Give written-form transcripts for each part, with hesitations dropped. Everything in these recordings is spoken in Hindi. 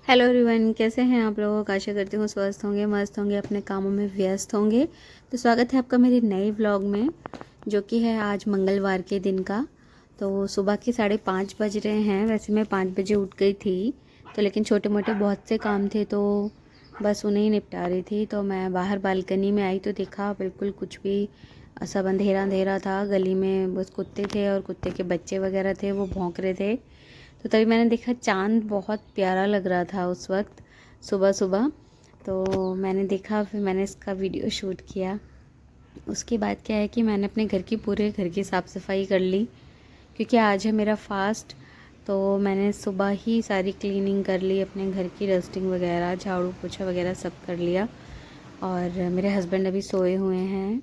हेलो एवरीवन, कैसे हैं आप लोग। आशा करती हूँ स्वस्थ होंगे, मस्त होंगे, अपने कामों में व्यस्त होंगे। तो स्वागत है आपका मेरे नए व्लॉग में, जो कि है आज मंगलवार के दिन का। तो सुबह के 5:30 बज रहे हैं। वैसे मैं 5 बजे उठ गई थी, तो लेकिन छोटे मोटे बहुत से काम थे तो बस उन्हें ही निपटा रही थी। तो मैं बाहर बालकनी में आई तो देखा बिल्कुल कुछ भी सब अंधेरा अंधेरा था। गली में बस कुत्ते थे और कुत्ते के बच्चे वगैरह थे, वो भौंक रहे थे। तो तभी मैंने देखा चाँद बहुत प्यारा लग रहा था उस वक्त सुबह सुबह। तो मैंने देखा, फिर मैंने इसका वीडियो शूट किया। उसके बाद क्या है कि मैंने अपने पूरे घर की साफ़ सफाई कर ली, क्योंकि आज है मेरा फास्ट। तो मैंने सुबह ही सारी क्लीनिंग कर ली, अपने घर की डस्टिंग वगैरह, झाड़ू पोछा वगैरह सब कर लिया। और मेरे हस्बैंड अभी सोए हुए हैं।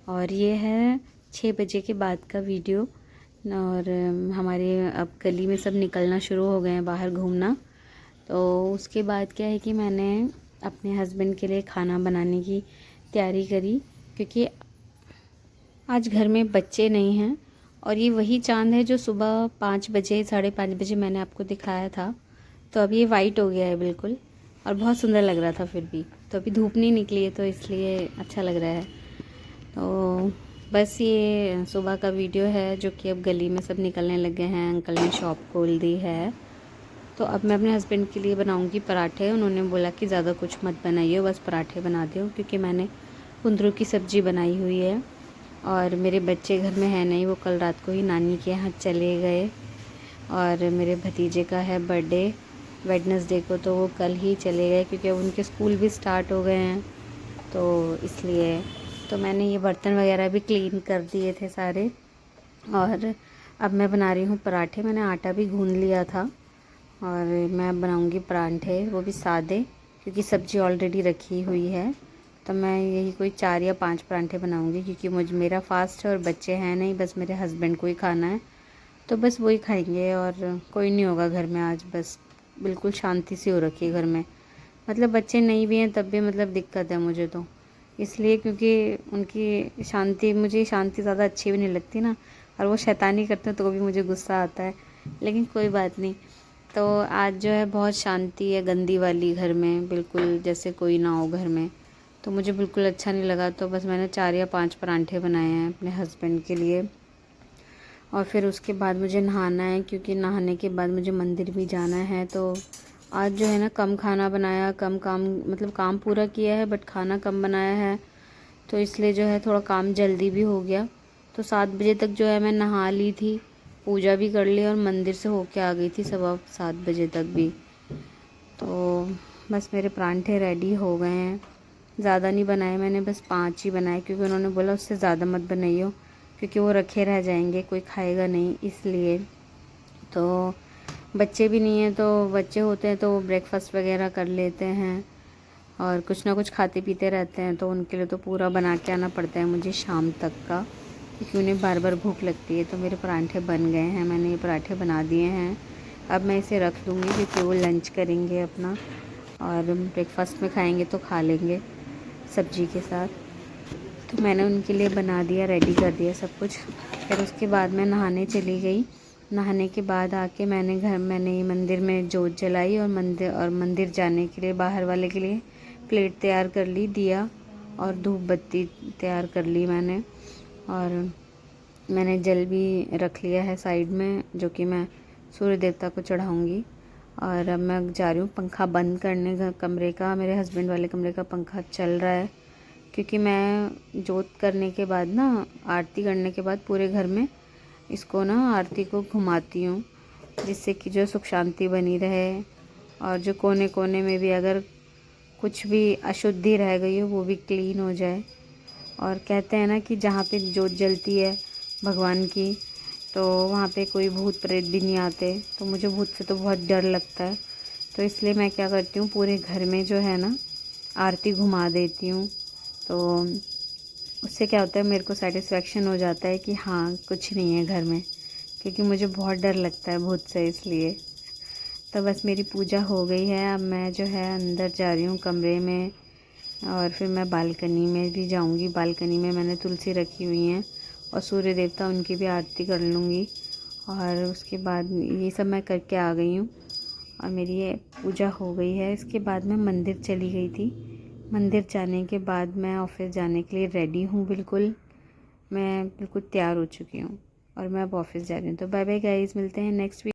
और ये है 6 बजे के बाद का वीडियो। और हमारे अब गली में सब निकलना शुरू हो गए हैं बाहर घूमना। तो उसके बाद क्या है कि मैंने अपने हस्बैंड के लिए खाना बनाने की तैयारी करी, क्योंकि आज घर में बच्चे नहीं हैं। और ये वही चाँद है जो सुबह 5 बजे 5:30 बजे मैंने आपको दिखाया था। तो अभी ये वाइट हो गया है बिल्कुल, और बहुत सुंदर लग रहा था फिर भी। तो अभी धूप नहीं निकली है तो इसलिए अच्छा लग रहा है। तो बस ये सुबह का वीडियो है, जो कि अब गली में सब निकलने लगे हैं। अंकल ने शॉप खोल दी है। तो अब मैं अपने हस्बैंड के लिए बनाऊंगी पराठे। उन्होंने बोला कि ज़्यादा कुछ मत बनाइए, बस पराठे बना दो, क्योंकि मैंने कुंदरू की सब्ज़ी बनाई हुई है। और मेरे बच्चे घर में है नहीं, वो कल रात को ही नानी के यहाँ चले गए। और मेरे भतीजे का है बर्थडे वेडनेसडे को, तो वो कल ही चले गए, क्योंकि अब उनके स्कूल भी स्टार्ट हो गए हैं। तो इसलिए तो मैंने ये बर्तन वगैरह भी क्लीन कर दिए थे सारे। और अब मैं बना रही हूँ पराठे। मैंने आटा भी गूँध लिया था, और मैं बनाऊँगी पराठे, वो भी सादे, क्योंकि सब्ज़ी ऑलरेडी रखी हुई है। तो मैं यही कोई 4 या 5 पराठे बनाऊँगी, क्योंकि मेरा फास्ट है और बच्चे हैं नहीं, बस मेरे हस्बैंड को ही खाना है। तो बस वही खाएंगे, और कोई नहीं होगा घर में आज। बस बिल्कुल शांति सी हो रखी है घर में। मतलब बच्चे नहीं भी हैं तब भी मतलब दिक्कत है मुझे तो, इसलिए क्योंकि उनकी शांति, मुझे शांति ज़्यादा अच्छी भी नहीं लगती ना। और वो शैतानी करते हैं तो भी मुझे गुस्सा आता है, लेकिन कोई बात नहीं। तो आज जो है बहुत शांति है, गंदी वाली घर में, बिल्कुल जैसे कोई ना हो घर में। तो मुझे बिल्कुल अच्छा नहीं लगा। तो बस मैंने 4 या 5 पराठे बनाए हैं अपने हस्बैंड के लिए। और फिर उसके बाद मुझे नहाना है, क्योंकि नहाने के बाद मुझे मंदिर भी जाना है। तो आज जो है ना कम खाना बनाया, कम काम, मतलब काम पूरा किया है बट खाना कम बनाया है। तो इसलिए जो है थोड़ा काम जल्दी भी हो गया। तो 7 बजे तक जो है मैं नहा ली थी, पूजा भी कर ली, और मंदिर से होके आ गई थी 7:15 बजे तक भी। तो बस मेरे परांठे रेडी हो गए हैं। ज़्यादा नहीं बनाए मैंने, बस 5 ही बनाए, क्योंकि उन्होंने बोला उससे ज़्यादा मत बनाइयो, क्योंकि वो रखे रह जाएंगे, कोई खाएगा नहीं, इसलिए। तो बच्चे भी नहीं हैं, तो बच्चे होते हैं तो वो ब्रेकफास्ट वगैरह कर लेते हैं, और कुछ ना कुछ खाते पीते रहते हैं। तो उनके लिए तो पूरा बना के आना पड़ता है मुझे शाम तक का, क्योंकि उन्हें बार बार भूख लगती है। तो मेरे पराठे बन गए हैं, मैंने ये पराठे बना दिए हैं। अब मैं इसे रख दूँगी, क्योंकि वो लंच करेंगे अपना, और ब्रेकफास्ट में खाएंगे तो खा लेंगे सब्जी के साथ। तो मैंने उनके लिए बना दिया, रेडी कर दिया सब कुछ। फिर उसके बाद मैं नहाने चली गई। नहाने के बाद आके मैंने मंदिर में जोत जलाई, और मंदिर जाने के लिए बाहर वाले के लिए प्लेट तैयार कर ली, दिया और धूप बत्ती तैयार कर ली मैंने। और मैंने जल भी रख लिया है साइड में, जो कि मैं सूर्य देवता को चढ़ाऊँगी। और अब मैं जा रही हूँ पंखा बंद करने कमरे का। मेरे हस्बैंड वाले कमरे का पंखा चल रहा है, क्योंकि मैं जोत करने के बाद ना, आरती करने के बाद पूरे घर में इसको ना आरती को घुमाती हूँ, जिससे कि जो सुख शांति बनी रहे। और जो कोने कोने में भी अगर कुछ भी अशुद्धि रह गई हो वो भी क्लीन हो जाए। और कहते हैं ना कि जहाँ पे जोत जलती है भगवान की, तो वहाँ पे कोई भूत प्रेत भी नहीं आते। तो मुझे भूत से तो बहुत डर लगता है। तो इसलिए मैं क्या करती हूँ, पूरे घर में जो है ना आरती घुमा देती हूँ। तो उससे क्या होता है, मेरे को सेटिस्फेक्शन हो जाता है कि हाँ कुछ नहीं है घर में, क्योंकि मुझे बहुत डर लगता है भूत से, इसलिए। तो बस मेरी पूजा हो गई है। अब मैं जो है अंदर जा रही हूँ कमरे में, और फिर मैं बालकनी में भी जाऊँगी। बालकनी में मैंने तुलसी रखी हुई हैं, और सूर्य देवता, उनकी भी आरती कर लूँगी। और उसके बाद ये सब मैं करके आ गई हूँ। और मेरी ये पूजा हो गई है। इसके बाद मैं मंदिर चली गई थी। मंदिर जाने के बाद मैं ऑफ़िस जाने के लिए रेडी हूँ। मैं बिल्कुल तैयार हो चुकी हूँ और मैं अब ऑफ़िस जा रही हूँ। तो बाय बाय गाइज़, मिलते हैं नेक्स्ट वीक।